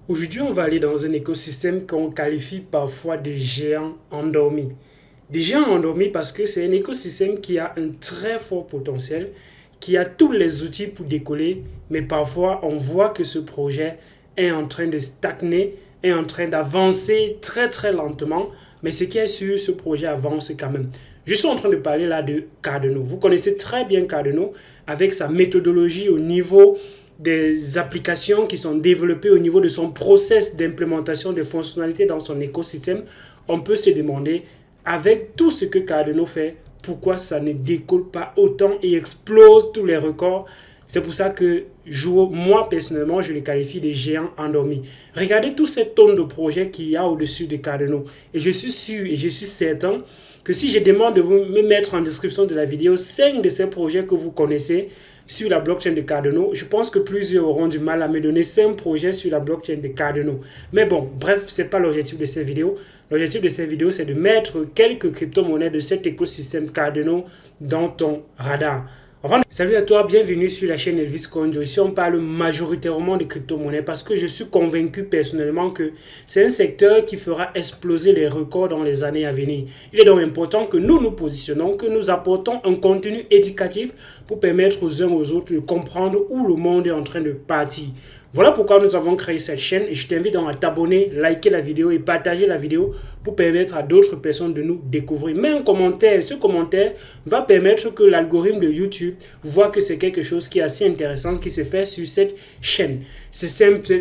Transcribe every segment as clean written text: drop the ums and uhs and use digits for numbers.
Aujourd'hui, on va aller dans un écosystème qu'on qualifie parfois de géant endormi. Des géants endormis parce que c'est un écosystème qui a un très fort potentiel, qui a tous les outils pour décoller, mais parfois on voit que ce projet est en train de stagner, est en train d'avancer très très lentement, mais ce qui est sûr, ce projet avance quand même. Je suis en train de parler là de Cardano. Vous connaissez très bien Cardano avec sa méthodologie au niveau des applications qui sont développées au niveau de son process d'implémentation des fonctionnalités dans son écosystème. On peut se demander, avec tout ce que Cardano fait, pourquoi ça ne décolle pas autant et explose tous les records. C'est pour ça que moi, personnellement, je les qualifie de géants endormis. Regardez tous ces tonnes de projets qu'il y a au-dessus de Cardano. Et je suis sûr et je suis certain que si je demande de vous me mettre en description de la vidéo 5 de ces projets que vous connaissez sur la blockchain de Cardano, je pense que plusieurs auront du mal à me donner 5 projets sur la blockchain de Cardano. Mais bon, bref, ce n'est pas l'objectif de cette vidéo. L'objectif de cette vidéo, c'est de mettre quelques crypto-monnaies de cet écosystème Cardano dans ton radar. Salut à toi, bienvenue sur la chaîne Elvis Conjo. Ici, on parle majoritairement de crypto-monnaies parce que je suis convaincu personnellement que c'est un secteur qui fera exploser les records dans les années à venir. Il est donc important que nous nous positionnons, que nous apportons un contenu éducatif pour permettre aux uns aux autres de comprendre où le monde est en train de partir. Voilà pourquoi nous avons créé cette chaîne et je t'invite donc à t'abonner, liker la vidéo et partager la vidéo pour permettre à d'autres personnes de nous découvrir. Mets un commentaire, ce commentaire va permettre que l'algorithme de YouTube voit que c'est quelque chose qui est assez intéressant qui se fait sur cette chaîne. C'est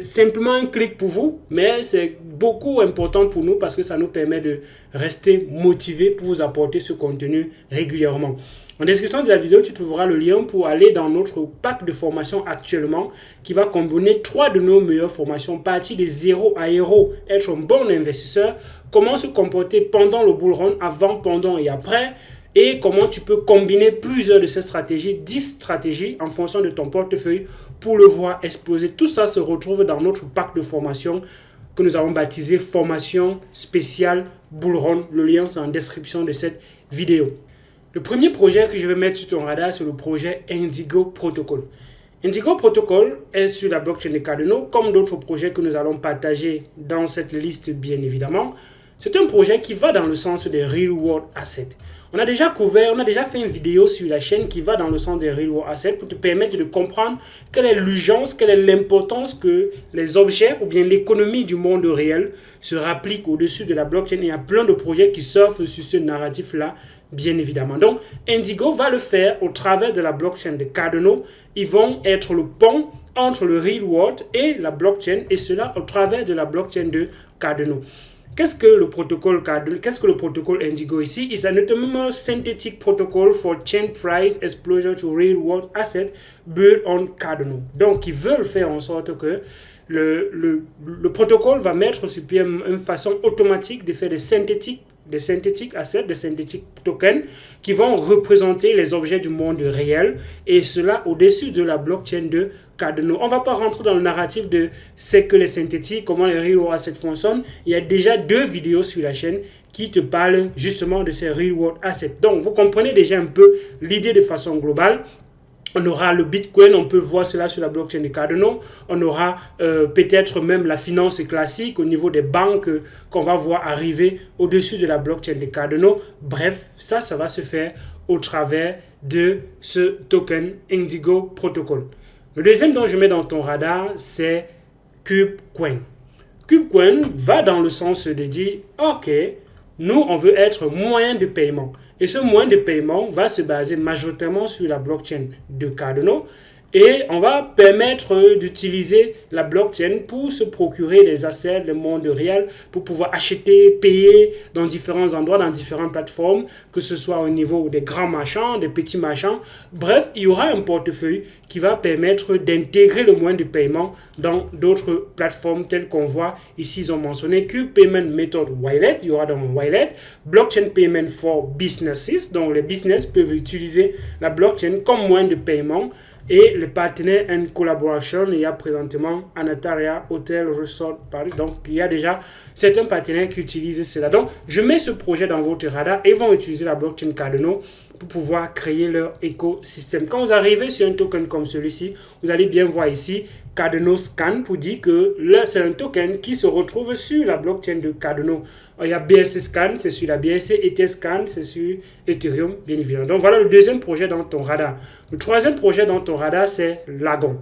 simplement un clic pour vous, mais c'est beaucoup important pour nous parce que ça nous permet de rester motivés pour vous apporter ce contenu régulièrement. En description de la vidéo, tu trouveras le lien pour aller dans notre pack de formation actuellement qui va combiner 3 de nos meilleures formations, partir de 0 à héros, être un bon investisseur, comment se comporter pendant le bull run, avant, pendant et après, et comment tu peux combiner plusieurs de ces stratégies, 10 stratégies en fonction de ton portefeuille pour le voir exploser. Tout ça se retrouve dans notre pack de formation que nous avons baptisé Formation spéciale Bull Run. Le lien c'est en description de cette vidéo. Le premier projet que je vais mettre sur ton radar, c'est le projet Indigo Protocol. Indigo Protocol est sur la blockchain de Cardano, comme d'autres projets que nous allons partager dans cette liste, bien évidemment. C'est un projet qui va dans le sens des Real World Assets. On a déjà fait une vidéo sur la chaîne qui va dans le sens des Real World Assets pour te permettre de comprendre quelle est l'urgence, quelle est l'importance que les objets ou bien l'économie du monde réel se rappliquent au-dessus de la blockchain. Il y a plein de projets qui surfent sur ce narratif-là, bien évidemment. Donc, Indigo va le faire au travers de la blockchain de Cardano. Ils vont être le pont entre le real world et la blockchain, et cela au travers de la blockchain de Cardano. Qu'est-ce que le protocole Cardano? Qu'est-ce que le protocole Indigo ici? It's an autonomous synthetic protocol for chain price exposure to real world assets built on Cardano. Donc, ils veulent faire en sorte que le protocole va mettre sur pied une façon automatique de faire des synthétiques assets, des synthétiques tokens qui vont représenter les objets du monde réel et cela au-dessus de la blockchain de Cardano. On ne va pas rentrer dans le narratif de ce que les synthétiques, comment les real world assets fonctionnent. Il y a déjà 2 vidéos sur la chaîne qui te parlent justement de ces real world assets. Donc, vous comprenez déjà un peu l'idée de façon globale. On aura le Bitcoin, on peut voir cela sur la blockchain de Cardano. On aura peut-être même la finance classique au niveau des banques qu'on va voir arriver au-dessus de la blockchain de Cardano. Bref, ça va se faire au travers de ce token Indigo Protocol. Le deuxième dont je mets dans ton radar, c'est KubeCoin. KubeCoin va dans le sens de dire, ok, nous, on veut être moyen de paiement. Et ce moyen de paiement va se baser majoritairement sur la blockchain de Cardano. Et on va permettre d'utiliser la blockchain pour se procurer des assets du monde réel, pour pouvoir acheter, payer dans différents endroits, dans différentes plateformes, que ce soit au niveau des grands marchands, des petits marchands. Bref, il y aura un portefeuille qui va permettre d'intégrer le moyen de paiement dans d'autres plateformes telles qu'on voit ici. Ils ont mentionné Cube Payment Method Wallet, il y aura dans un wallet, Blockchain Payment for Businesses, donc les business peuvent utiliser la blockchain comme moyen de paiement. Et le partenaire en collaboration, il y a présentement Anataria Hotel Resort Paris. Donc, il y a déjà certains partenaires qui utilisent cela. Donc, je mets ce projet dans votre radar et vont utiliser la blockchain Cardano pour pouvoir créer leur écosystème. Quand vous arrivez sur un token comme celui-ci, vous allez bien voir ici Cardano Scan pour dire que là, c'est un token qui se retrouve sur la blockchain de Cardano. Il y a BSC Scan, c'est sur la BSC, ETH Scan, c'est sur Ethereum, bien évidemment. Donc voilà le deuxième projet dans ton radar. Le troisième projet dans ton radar, c'est Lagon.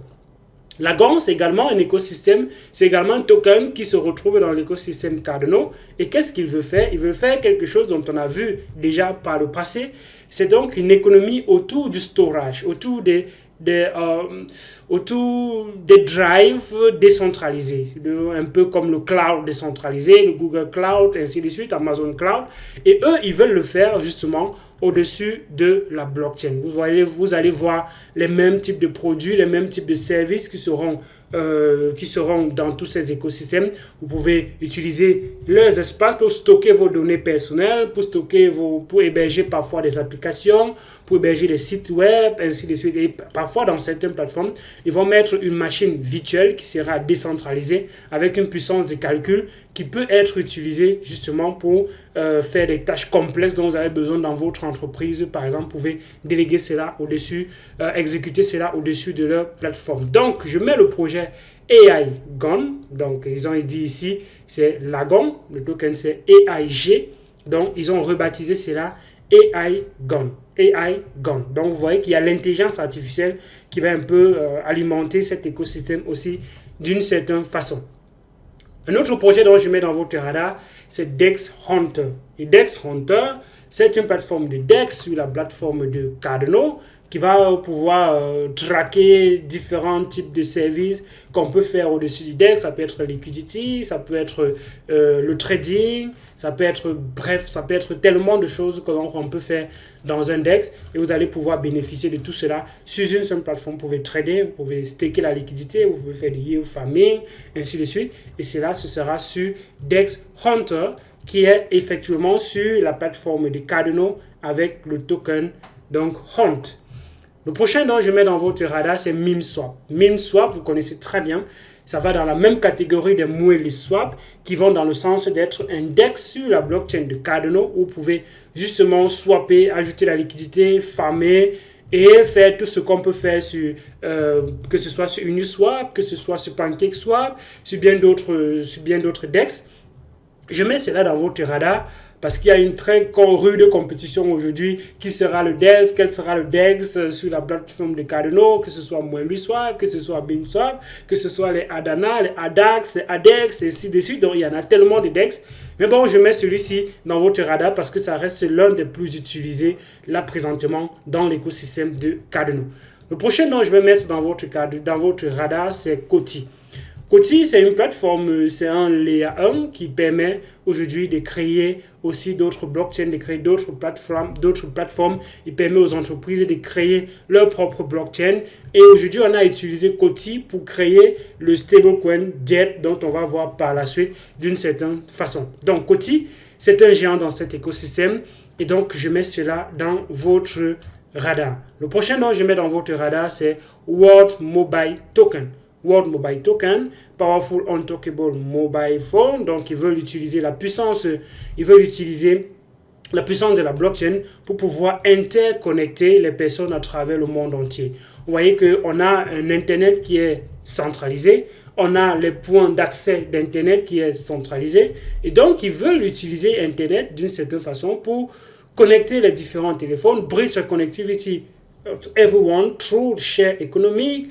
Lagon, c'est également un écosystème, c'est également un token qui se retrouve dans l'écosystème Cardano. Et qu'est-ce qu'il veut faire? Il veut faire quelque chose dont on a vu déjà par le passé. C'est donc une économie autour du storage, autour des drives décentralisés, un peu comme le cloud décentralisé, le Google Cloud, ainsi de suite, Amazon Cloud. Et eux, ils veulent le faire justement au-dessus de la blockchain. Vous allez voir les mêmes types de produits, les mêmes types de services qui seront dans tous ces écosystèmes. Vous pouvez utiliser leurs espaces pour stocker vos données personnelles, pour héberger parfois des applications, pour héberger des sites web, ainsi de suite. Et parfois, dans certaines plateformes, ils vont mettre une machine virtuelle qui sera décentralisée avec une puissance de calcul qui peut être utilisée justement pour faire des tâches complexes dont vous avez besoin dans votre entreprise. Par exemple, vous pouvez déléguer cela au-dessus, exécuter cela au-dessus de leur plateforme. Donc, je mets le projet AI Gon. Donc, ils ont dit ici, c'est Lagon. Le token, c'est AIG. Donc, ils ont rebaptisé cela AI Gon. AI Gon. Donc, vous voyez qu'il y a l'intelligence artificielle qui va un peu alimenter cet écosystème aussi d'une certaine façon. Un autre projet dont je mets dans votre radar, c'est Dex Hunter. Et Dex Hunter, c'est une plateforme de Dex sur la plateforme de Cardano qui va pouvoir traquer différents types de services qu'on peut faire au-dessus du DEX. Ça peut être liquidity, ça peut être le trading, ça peut être tellement de choses qu'on peut faire dans un DEX et vous allez pouvoir bénéficier de tout cela sur une seule plateforme. Vous pouvez trader, vous pouvez staker la liquidité, vous pouvez faire du yield farming, ainsi de suite. Et cela, ce sera sur Dex Hunter qui est effectivement sur la plateforme de Cardano avec le token donc Hunt. Le prochain dont je mets dans votre radar, c'est MemSwap. MemSwap, vous connaissez très bien, ça va dans la même catégorie des MuleSwap qui vont dans le sens d'être un DEX sur la blockchain de Cardano où vous pouvez justement swapper, ajouter la liquidité, farmer et faire tout ce qu'on peut faire sur, que ce soit sur Uniswap, que ce soit sur PancakeSwap, sur bien d'autres DEX. Je mets cela dans votre radar parce qu'il y a une très rude compétition aujourd'hui. Qui sera le DEX? Quel sera le DEX sur la plateforme de Cardano? Que ce soit MuleSwap, que ce soit BeamSwap, que ce soit les Adana, les ADAX, les ADEX, et ainsi de suite. Donc, il y en a tellement de DEX. Mais bon, je mets celui-ci dans votre radar parce que ça reste l'un des plus utilisés là présentement dans l'écosystème de Cardano. Le prochain dont je vais mettre dans votre radar, c'est Coti. Coti, c'est une plateforme, c'est un Layer 1 qui permet aujourd'hui de créer aussi d'autres blockchains, de créer d'autres plateformes. Il permet aux entreprises de créer leur propre blockchain. Et aujourd'hui, on a utilisé Coti pour créer le stablecoin JET dont on va voir par la suite d'une certaine façon. Donc, Coti, c'est un géant dans cet écosystème. Et donc, je mets cela dans votre radar. Le prochain dont je mets dans votre radar, c'est World Mobile Token. World Mobile Token, Powerful Untalkable Mobile Phone. Donc, ils veulent utiliser la puissance de la blockchain pour pouvoir interconnecter les personnes à travers le monde entier. Vous voyez qu'on a un Internet qui est centralisé, on a les points d'accès d'Internet qui est centralisé, et donc ils veulent utiliser Internet d'une certaine façon pour connecter les différents téléphones, bridge the connectivity everyone through share economic,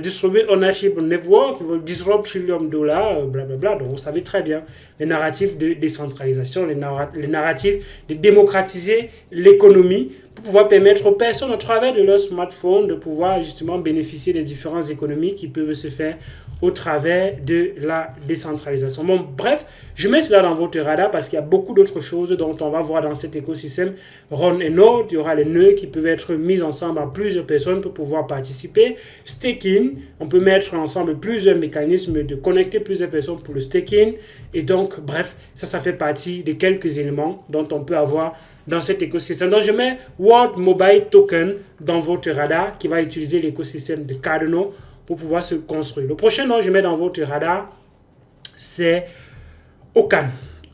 distribute ownership network, disrupt $1 trillion, blablabla. Donc vous savez très bien les narratifs de décentralisation, les narratifs de démocratiser l'économie pour pouvoir permettre aux personnes à travers de leur smartphone de pouvoir justement bénéficier des différentes économies qui peuvent se faire au travers de la décentralisation. Bon, bref, je mets cela dans votre radar parce qu'il y a beaucoup d'autres choses dont on va voir dans cet écosystème Run et Node. Il y aura les nœuds qui peuvent être mis ensemble à plusieurs personnes pour pouvoir participer. Staking, on peut mettre ensemble plusieurs mécanismes de connecter plusieurs personnes pour le staking. Et donc, bref, ça fait partie de quelques éléments dont on peut avoir dans cet écosystème. Donc, je mets World Mobile Token dans votre radar qui va utiliser l'écosystème de Cardano pour pouvoir se construire. Le prochain dont je mets dans votre radar, c'est Ocan.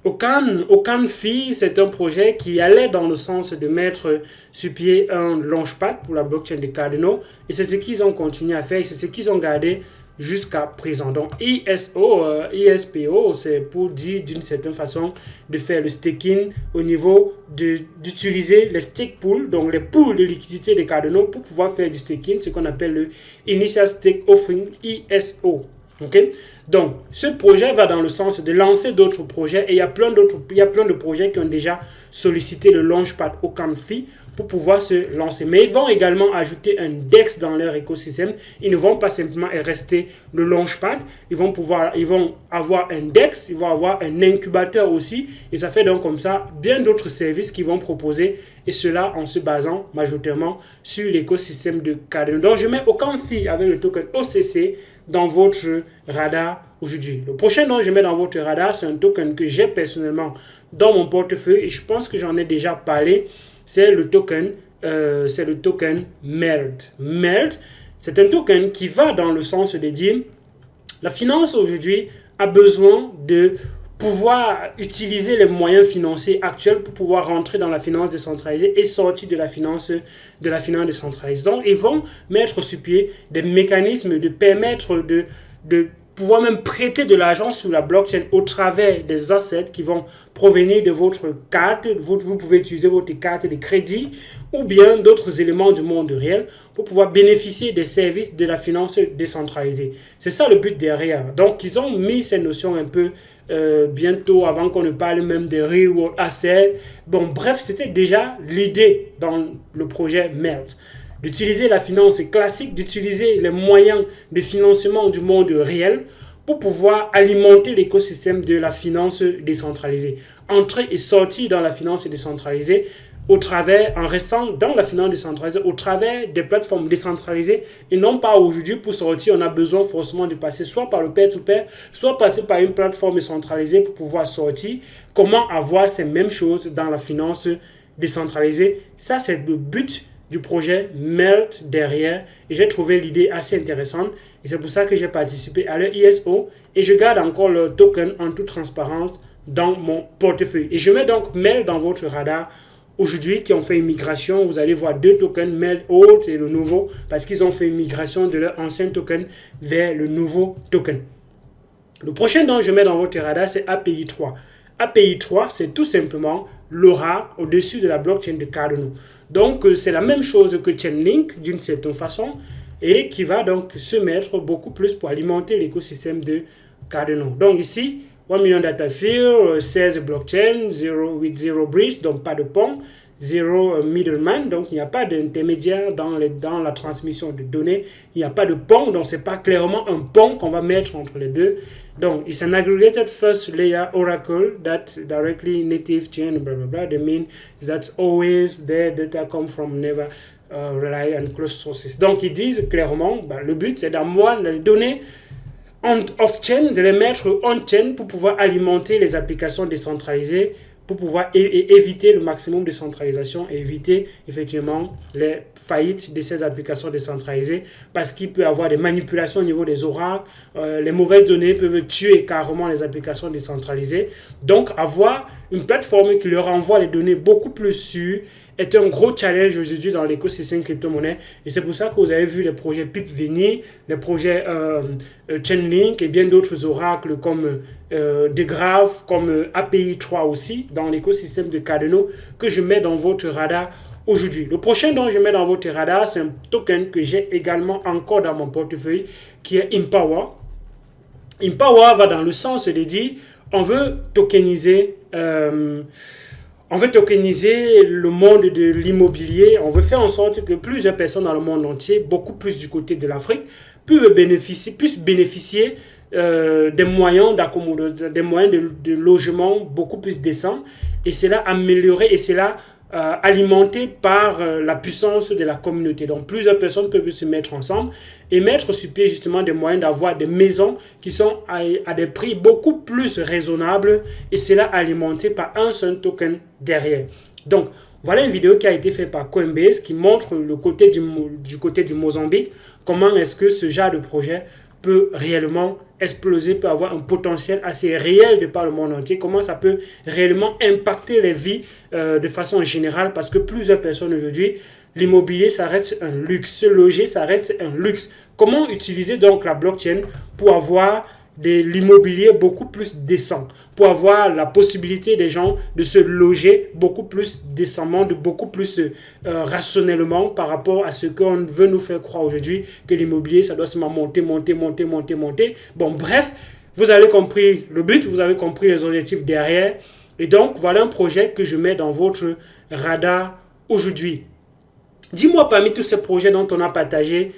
Aucun fee, c'est un projet qui allait dans le sens de mettre sur pied un launchpad pour la blockchain de Cardano. Et c'est ce qu'ils ont continué à faire, c'est ce qu'ils ont gardé jusqu'à présent. Donc ISPO, c'est pour dire d'une certaine façon de faire le staking au niveau d'utiliser les stake pools, donc les pools de liquidité de Cardano pour pouvoir faire du staking, ce qu'on appelle le Initial Stake Offering, ISO. Okay? Donc, ce projet va dans le sens de lancer d'autres projets et il y a plein de projets qui ont déjà sollicité le Launchpad Okamfi pour pouvoir se lancer. Mais ils vont également ajouter un DEX dans leur écosystème. Ils ne vont pas simplement rester le Launchpad. Ils vont avoir un DEX, ils vont avoir un incubateur aussi. Et ça fait donc comme ça bien d'autres services qu'ils vont proposer. Et cela en se basant majoritairement sur l'écosystème de Cardano. Donc, je mets Okamfi avec le token OCC dans votre radar aujourd'hui. Le prochain dont je mets dans votre radar, c'est un token que j'ai personnellement dans mon portefeuille et je pense que j'en ai déjà parlé. C'est le token MELD. MELD, c'est un token qui va dans le sens de dire la finance aujourd'hui a besoin de pouvoir utiliser les moyens financiers actuels pour pouvoir rentrer dans la finance décentralisée et sortir de la finance décentralisée. Donc, ils vont mettre sur pied des mécanismes de permettre de pouvoir même prêter de l'argent sur la blockchain au travers des assets qui vont provenir de votre carte. Vous pouvez utiliser votre carte de crédit ou bien d'autres éléments du monde réel pour pouvoir bénéficier des services de la finance décentralisée. C'est ça le but derrière. Donc, ils ont mis ces notions un peu bientôt, avant qu'on ne parle même de real world assets. Bon, bref, c'était déjà l'idée dans le projet MELD. D'utiliser la finance classique, d'utiliser les moyens de financement du monde réel pour pouvoir alimenter l'écosystème de la finance décentralisée. Entrer et sortir dans la finance décentralisée en restant dans la finance décentralisée au travers des plateformes décentralisées et non pas aujourd'hui pour sortir, on a besoin forcément de passer soit par le peer-to-peer, soit passer par une plateforme décentralisée pour pouvoir sortir. Comment avoir ces mêmes choses dans la finance décentralisée? Ça, c'est le but du projet MELD derrière et j'ai trouvé l'idée assez intéressante et c'est pour ça que j'ai participé à leur ISO et je garde encore le token en toute transparence dans mon portefeuille. Et je mets donc MELD dans votre radar aujourd'hui qui ont fait une migration. Vous allez voir deux tokens, MELD Old et le nouveau, parce qu'ils ont fait une migration de leur ancien token vers le nouveau token. Le prochain dont je mets dans votre radar, c'est API 3. API 3, c'est tout simplement l'oracle au-dessus de la blockchain de Cardano. Donc, c'est la même chose que Chainlink d'une certaine façon et qui va donc se mettre beaucoup plus pour alimenter l'écosystème de Cardano. Donc ici, 1 million data field, 16 blockchains, 0 bridge, donc pas de pont, 0 middleman, donc il n'y a pas d'intermédiaire dans la transmission de données, il n'y a pas de pont, donc ce n'est pas clairement un pont qu'on va mettre entre les deux. Donc, it's an aggregated first layer oracle that directly native chain, blah, blah, blah. The mean is that always their data come from never rely on closed sources. Donc, ils disent clairement, le but, c'est d'avoir les données off-chain, de les mettre on-chain pour pouvoir alimenter les applications décentralisées, pour pouvoir éviter le maximum de centralisation et éviter effectivement les faillites de ces applications décentralisées parce qu'il peut y avoir des manipulations au niveau des oracles, les mauvaises données peuvent tuer carrément les applications décentralisées. Donc avoir une plateforme qui leur envoie les données beaucoup plus sûres est un gros challenge aujourd'hui dans l'écosystème crypto-monnaie et c'est pour ça que vous avez vu les projets PIP venir, les projets Chainlink et bien d'autres oracles comme Degraph, comme API 3 aussi dans l'écosystème de Cardano que je mets dans votre radar aujourd'hui. Le prochain dont je mets dans votre radar, c'est un token que j'ai également encore dans mon portefeuille qui est Empower. Empower va dans le sens de dire on veut tokeniser le monde de l'immobilier. On veut faire en sorte que plusieurs personnes dans le monde entier, beaucoup plus du côté de l'Afrique, puissent bénéficier des moyens de logement beaucoup plus décents. Et c'est là amélioré et c'est là alimenté par la puissance de la communauté. Donc plusieurs personnes peuvent se mettre ensemble et mettre sur pied justement des moyens d'avoir des maisons qui sont à des prix beaucoup plus raisonnables et c'est là alimenté par un seul token derrière. Donc voilà une vidéo qui a été faite par Coinbase qui montre le côté du côté du Mozambique, comment est-ce que ce genre de projet peut réellement exploser, peut avoir un potentiel assez réel de par le monde entier, comment ça peut réellement impacter les vies de façon générale, parce que plusieurs personnes aujourd'hui, l'immobilier, ça reste un luxe, se loger, ça reste un luxe. Comment utiliser donc la blockchain pour avoir de l'immobilier beaucoup plus décent, pour avoir la possibilité des gens de se loger beaucoup plus décemment, de beaucoup plus rationnellement par rapport à ce qu'on veut nous faire croire aujourd'hui, que l'immobilier, ça doit seulement monter. Bon, bref, vous avez compris le but, vous avez compris les objectifs derrière. Et donc, voilà un projet que je mets dans votre radar aujourd'hui. Dis-moi parmi tous ces projets dont on a partagé,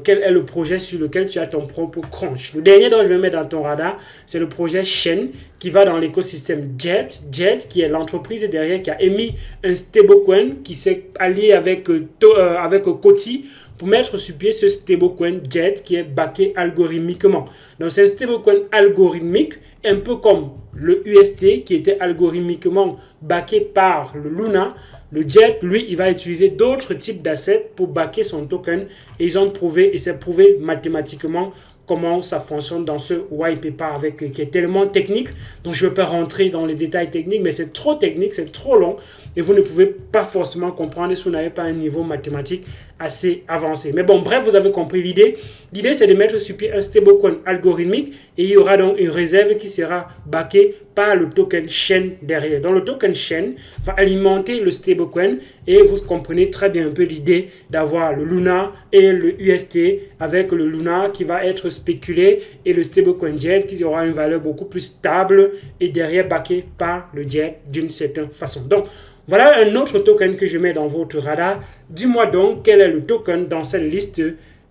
quel est le projet sur lequel tu as ton propre crunch. Le dernier dont je vais mettre dans ton radar, c'est le projet Shen qui va dans l'écosystème Jet. Jet qui est l'entreprise derrière qui a émis un stablecoin qui s'est allié avec Coty pour mettre sur pied ce stablecoin Jet qui est backé algorithmiquement. Donc c'est un stablecoin algorithmique un peu comme le UST qui était algorithmiquement backé par le Luna. Le Jet, lui, il va utiliser d'autres types d'assets pour backer son token et ils ont prouvé, et c'est prouvé mathématiquement comment ça fonctionne dans ce white paper qui est tellement technique. Donc, je ne vais pas rentrer dans les détails techniques, mais c'est trop technique, c'est trop long et vous ne pouvez pas forcément comprendre si vous n'avez pas un niveau mathématique assez avancé. Mais bon, bref, vous avez compris l'idée. L'idée, c'est de mettre sur pied un stablecoin algorithmique et il y aura donc une réserve qui sera backée par le token Shen derrière. Donc, le token Shen va alimenter le stablecoin et vous comprenez très bien un peu l'idée d'avoir le Luna et le UST avec le Luna qui va être spéculé et le stablecoin Jet qui aura une valeur beaucoup plus stable et derrière backé par le Jet d'une certaine façon. Donc, voilà un autre token que je mets dans votre radar. Dis-moi donc quel est le token dans cette liste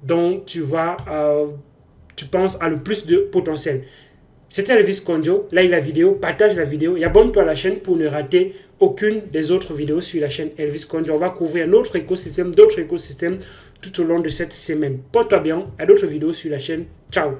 dont tu penses a le plus de potentiel. C'était Elvis Conjo, like la vidéo, partage la vidéo et abonne-toi à la chaîne pour ne rater aucune des autres vidéos sur la chaîne Elvis Conjo. On va couvrir un autre écosystème, d'autres écosystèmes tout au long de cette semaine. Porte-toi bien, à d'autres vidéos sur la chaîne. Ciao.